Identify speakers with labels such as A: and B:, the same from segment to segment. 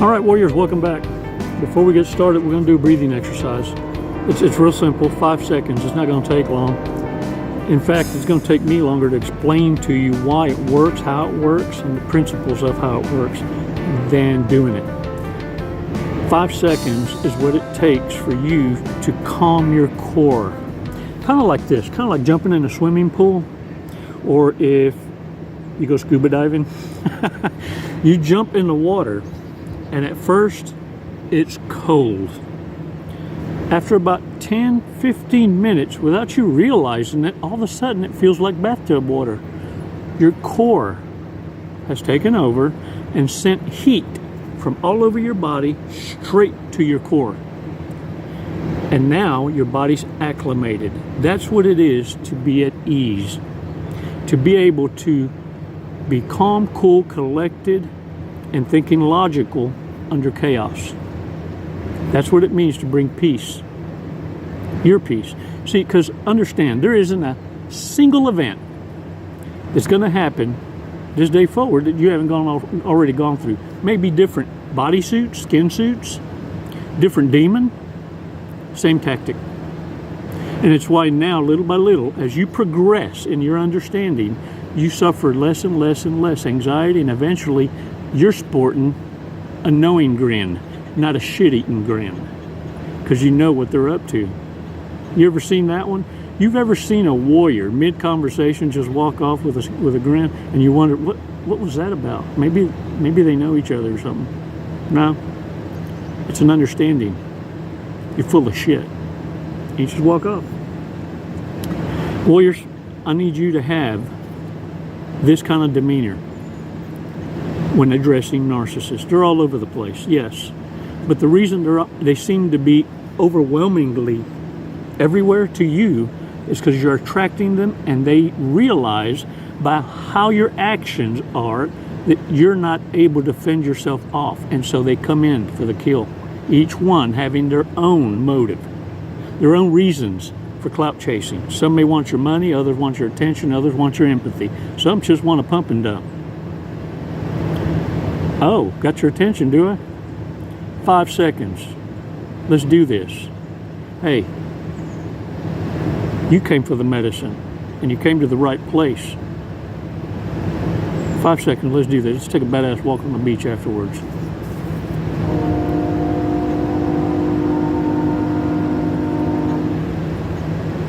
A: All right, warriors, welcome back. Before we get started, we're going to do a breathing exercise. It's real simple, 5 seconds. It's not going to take long. In fact, it's going to take me longer to explain to you why it works, how it works, and the principles of how it works than doing it. 5 seconds is what it takes for you to calm your core. Kind of like this, kind of like jumping in a swimming pool, or if you go scuba diving, you jump in the water, and at first it's cold. After about 10-15 minutes, without you realizing it, all of a sudden it feels like bathtub water. Your core has taken over and sent heat from all over your body straight to your core. And now your body's acclimated. That's what it is to be at ease. To be able to be calm, cool, collected, and thinking logical under chaos. That's what it means to bring peace. Your peace. See, because understand, there isn't a single event that's going to happen this day forward that you haven't already gone through. Maybe different body suits, skin suits, different demon, same tactic. And it's why now, little by little, as you progress in your understanding, you suffer less and less and less anxiety, and eventually you're sporting a knowing grin, not a shit-eating grin, because you know what they're up to. You ever seen that one? You've ever seen a warrior mid-conversation just walk off with a grin, and you wonder, what was that about? Maybe they know each other or something. No, it's an understanding. You're full of shit. You just walk off. Warriors, I need you to have this kind of demeanor when addressing narcissists. They're all over the place, yes. But the reason they seem to be overwhelmingly everywhere to you is because you're attracting them, and they realize by how your actions are that you're not able to fend yourself off, and so they come in for the kill. Each one having their own motive, their own reasons for clout chasing. Some may want your money, others want your attention, others want your empathy. Some just want a pump and dump. Oh, got your attention, do I? 5 seconds. Let's do this. Hey, you came for the medicine, and you came to the right place. 5 seconds, let's do this. Let's take a badass walk on the beach afterwards.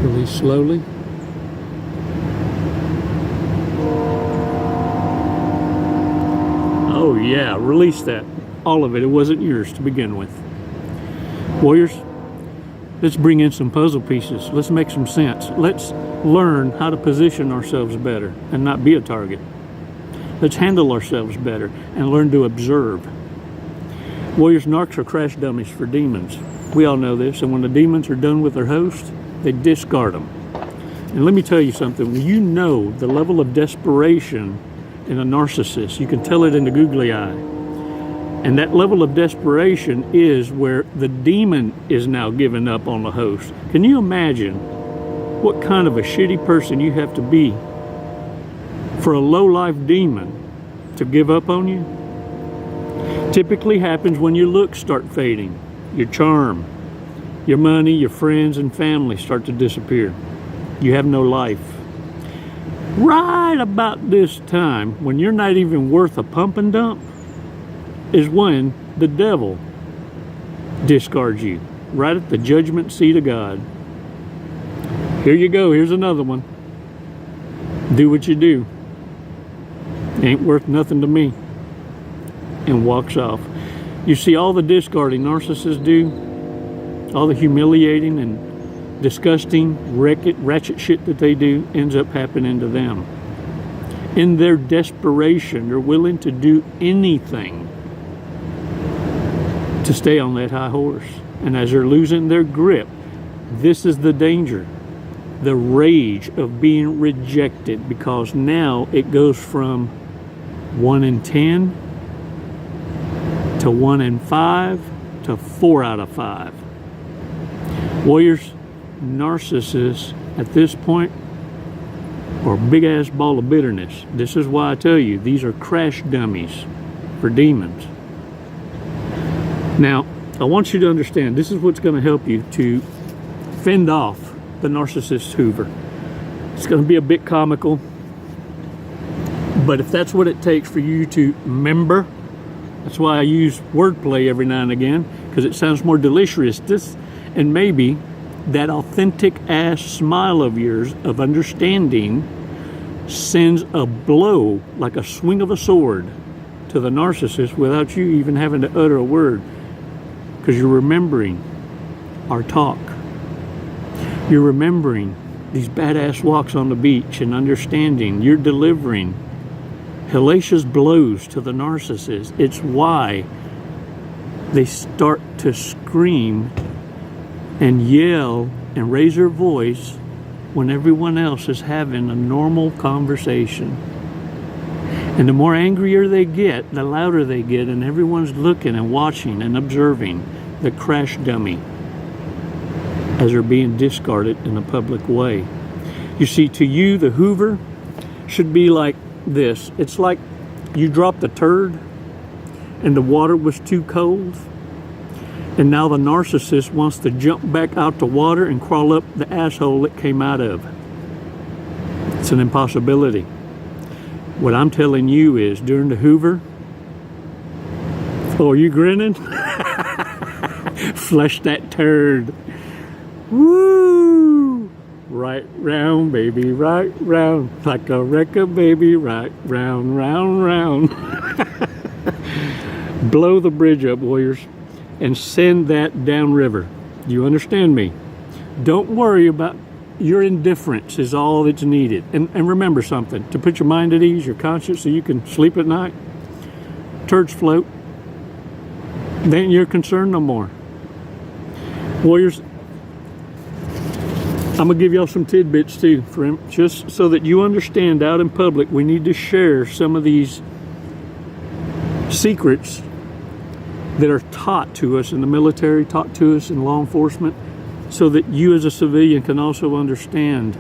A: Release slowly. Oh yeah, release that. All of it. It wasn't yours to begin with. Warriors, let's bring in some puzzle pieces. Let's make some sense. Let's learn how to position ourselves better and not be a target. Let's handle ourselves better and learn to observe. Warriors, narcs are crash dummies for demons. We all know this. And when the demons are done with their host, they discard them. And let me tell you something. When you know the level of desperation in a narcissist, you can tell it in the googly eye. And that level of desperation is where the demon is now giving up on the host. Can you imagine what kind of a shitty person you have to be for a low-life demon to give up on you? Typically happens when your looks start fading, your charm, your money, your friends and family start to disappear. You have no life. Right about this time, when you're not even worth a pump and dump, is when the devil discards you, right at the judgment seat of God. Here you go, here's another one. Do what you do. Ain't worth nothing to me. And walks off. You see, all the discarding narcissists do, all the humiliating and disgusting, ratchet shit that they do ends up happening to them. In their desperation, they're willing to do anything to stay on that high horse. And as they're losing their grip, this is the danger. The rage of being rejected, because now it goes from 1 in 10 to 1 in 5 to 4 out of 5. Warriors, narcissists at this point are a big ass ball of bitterness. This is why I tell you, these are crash dummies for demons. Now, I want you to understand, this is what's going to help you to fend off the narcissist hoover. It's going to be a bit comical, but if that's what it takes for you to remember, that's why I use wordplay every now and again, because it sounds more delicious. And maybe that authentic ass smile of yours of understanding sends a blow like a swing of a sword to the narcissist without you even having to utter a word, because you're remembering our talk. You're remembering these badass walks on the beach and understanding you're delivering hellacious blows to the narcissist. It's why they start to scream and yell and raise their voice when everyone else is having a normal conversation. And the more angrier they get, the louder they get, and everyone's looking and watching and observing the crash dummy as they're being discarded in a public way. You see, to you, the hoover should be like this. It's like you dropped a turd and the water was too cold, and now the narcissist wants to jump back out the water and crawl up the asshole it came out of. It's an impossibility. What I'm telling you is, during the hoover, oh, are you grinning? Flush that turd. Woo! Right round, baby, right round. Like a record, baby, right round, round, round. Blow the bridge up, warriors, and send that downriver. You understand me? Don't worry about your indifference is all that's needed. And remember something, to put your mind at ease, your conscience, so you can sleep at night. Turds float. They ain't your concern no more. Warriors, I'm going to give y'all some tidbits too, just so that you understand out in public, we need to share some of these secrets that are taught to us in the military, taught to us in law enforcement, so that you as a civilian can also understand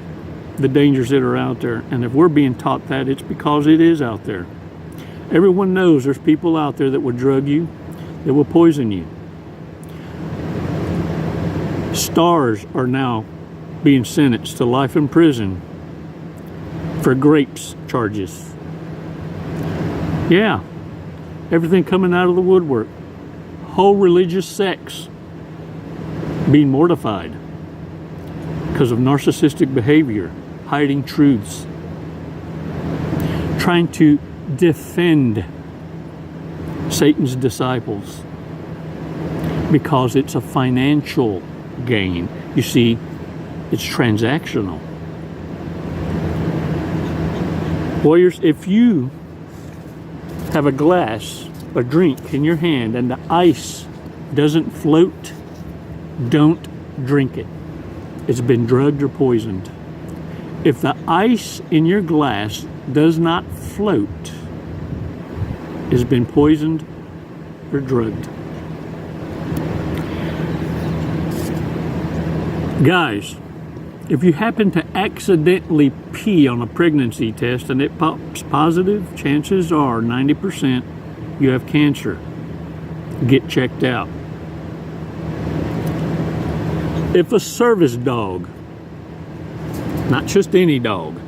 A: the dangers that are out there. And if we're being taught that, it's because it is out there. Everyone knows there's people out there that will drug you, that will poison you. Stars are now being sentenced to life in prison for grapes charges. Yeah, everything coming out of the woodwork. Whole religious sects being mortified because of narcissistic behavior, hiding truths, trying to defend Satan's disciples because it's a financial gain. You see, it's transactional. Warriors, if you have a glass, a drink in your hand, and the ice doesn't float, don't drink it. It's been drugged or poisoned. If the ice in your glass does not float, it's been poisoned or drugged. Guys, if you happen to accidentally pee on a pregnancy test and it pops positive, chances are 90% you have cancer. Get checked out. If a service dog, not just any dog,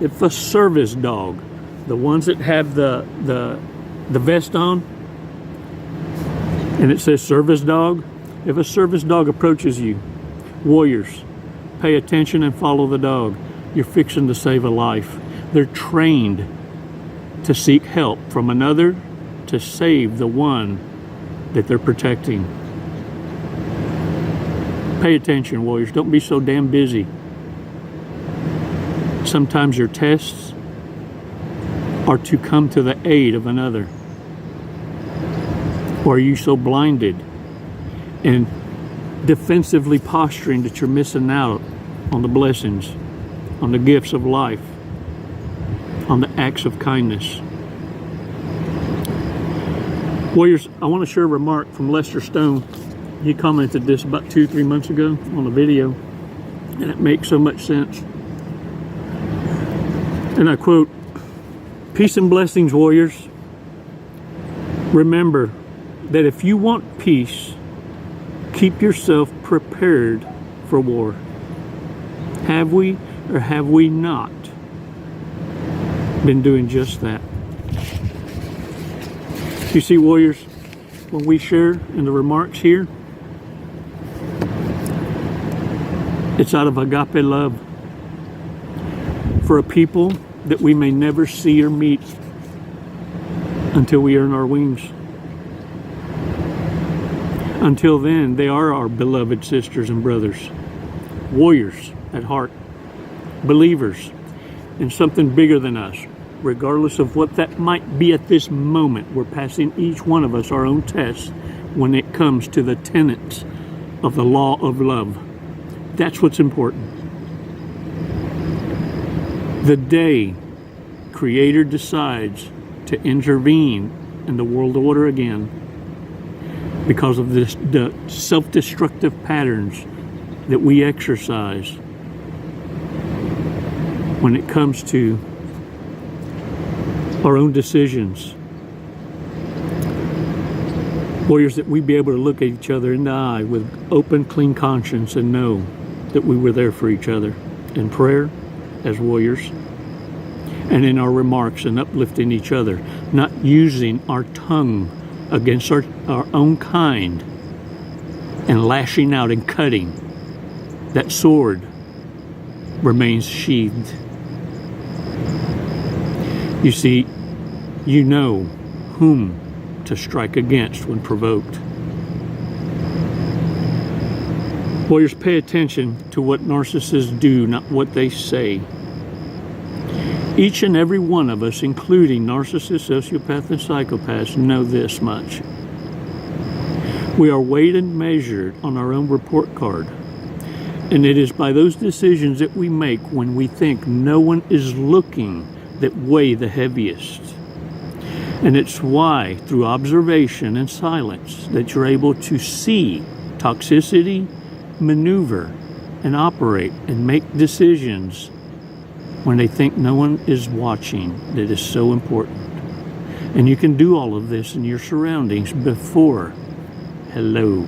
A: if a service dog, the ones that have the vest on and it says service dog, if a service dog approaches you, warriors, pay attention and follow the dog. You're fixing to save a life. They're trained to seek help from another to save the one that they're protecting. Pay attention, warriors. Don't be so damn busy. Sometimes your tests are to come to the aid of another. Or are you so blinded and defensively posturing that you're missing out on the blessings, on the gifts of life, on the acts of kindness? Warriors, I want to share a remark from Lester Stone. He commented this about 2-3 months ago on a video, and it makes so much sense. And I quote, "Peace and blessings, warriors. Remember, that if you want peace, keep yourself prepared for war. Have we or have we not been doing just that? You see, warriors, when we share in the remarks here, it's out of agape love for a people that we may never see or meet until we earn our wings. Until then, they are our beloved sisters and brothers, warriors at heart, believers in something bigger than us, regardless of what that might be at this moment. We're passing each one of us our own test when it comes to the tenets of the law of love. That's what's important. The day Creator decides to intervene in the world order again because of the self-destructive patterns that we exercise when it comes to our own decisions. Warriors, that we be able to look at each other in the eye with open, clean conscience and know that we were there for each other in prayer as warriors and in our remarks and uplifting each other, not using our tongue against our own kind and lashing out and cutting. That sword remains sheathed. You see, you know whom to strike against when provoked. Warriors, pay attention to what narcissists do, not what they say. Each and every one of us, including narcissists, sociopaths, and psychopaths, know this much. We are weighed and measured on our own report card. And it is by those decisions that we make when we think no one is looking that weigh the heaviest. And it's why, through observation and silence, that you're able to see toxicity, maneuver, and operate and make decisions when they think no one is watching. That is so important. And you can do all of this in your surroundings before hello.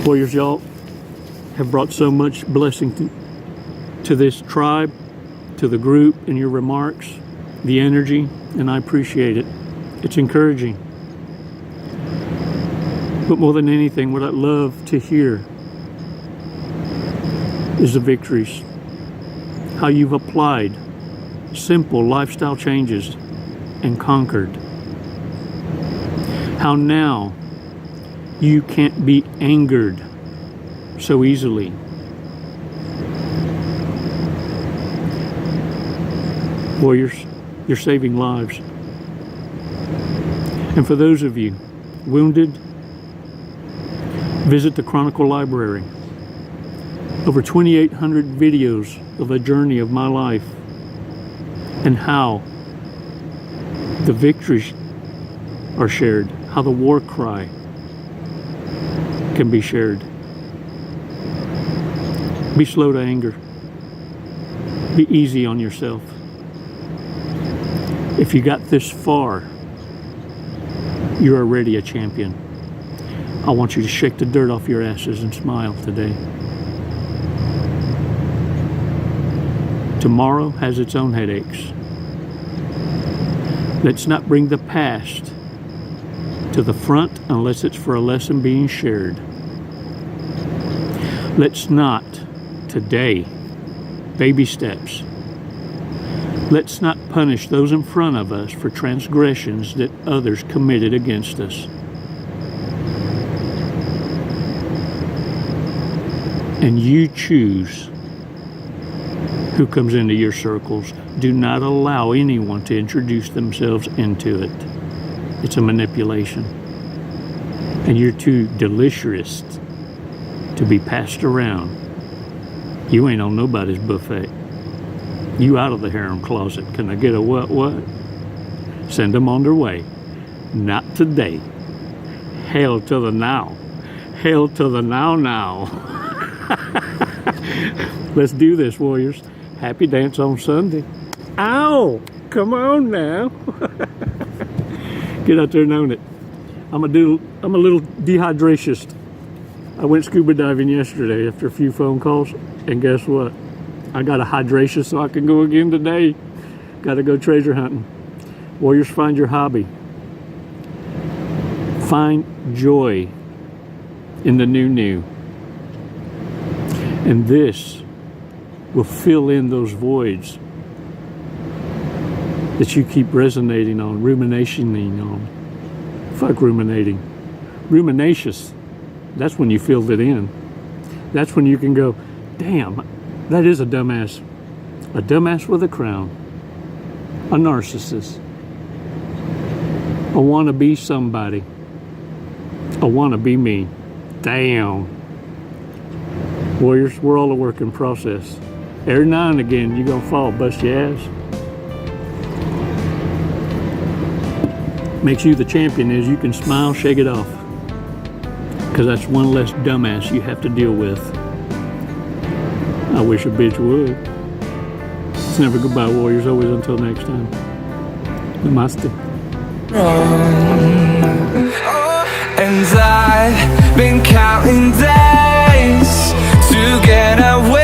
A: Warriors, y'all have brought so much blessing to this tribe, to the group, in your remarks, the energy, and I appreciate it. It's encouraging. But more than anything, what I'd love to hear is the victories. How you've applied simple lifestyle changes and conquered. How now you can't be angered so easily. Warriors, you're saving lives. And for those of you wounded, visit the Chronicle Library. Over 2,800 videos of a journey of my life and how the victories are shared, how the war cry can be shared. Be slow to anger. Be easy on yourself. If you got this far, you're already a champion. I want you to shake the dirt off your asses and smile today. Tomorrow has its own headaches. Let's not bring the past to the front unless it's for a lesson being shared. Let's not, today, baby steps. Let's not punish those in front of us for transgressions that others committed against us. And you choose who comes into your circles. Do not allow anyone to introduce themselves into it. It's a manipulation. And you're too delicious to be passed around. You ain't on nobody's buffet. You out of the harem closet. Can I get a what? Send them on their way. Not today. Hail to the now. Hail to the now. Let's do this, warriors. Happy dance on Sunday. Ow! Come on now. Get out there and own it. I'm a little dehydrationist. I went scuba diving yesterday after a few phone calls, and guess what? I got a hydration so I can go again today. Got to go treasure hunting. Warriors, find your hobby. Find joy in the new. And this will fill in those voids that you keep resonating on, ruminationing on. Fuck ruminating. Ruminacious. That's when you filled it in. That's when you can go, damn, that is a dumbass. A dumbass with a crown. A narcissist. I want to be somebody. I want to be me. Damn. Warriors, we're all a work in process. Every now and again, you're going to fall, bust your ass. Makes you the champion is you can smile, shake it off. Because that's one less dumbass you have to deal with. I wish a bitch would. It's never goodbye, Warriors. Always until next time. Namaste.
B: And I've been counting days to get away.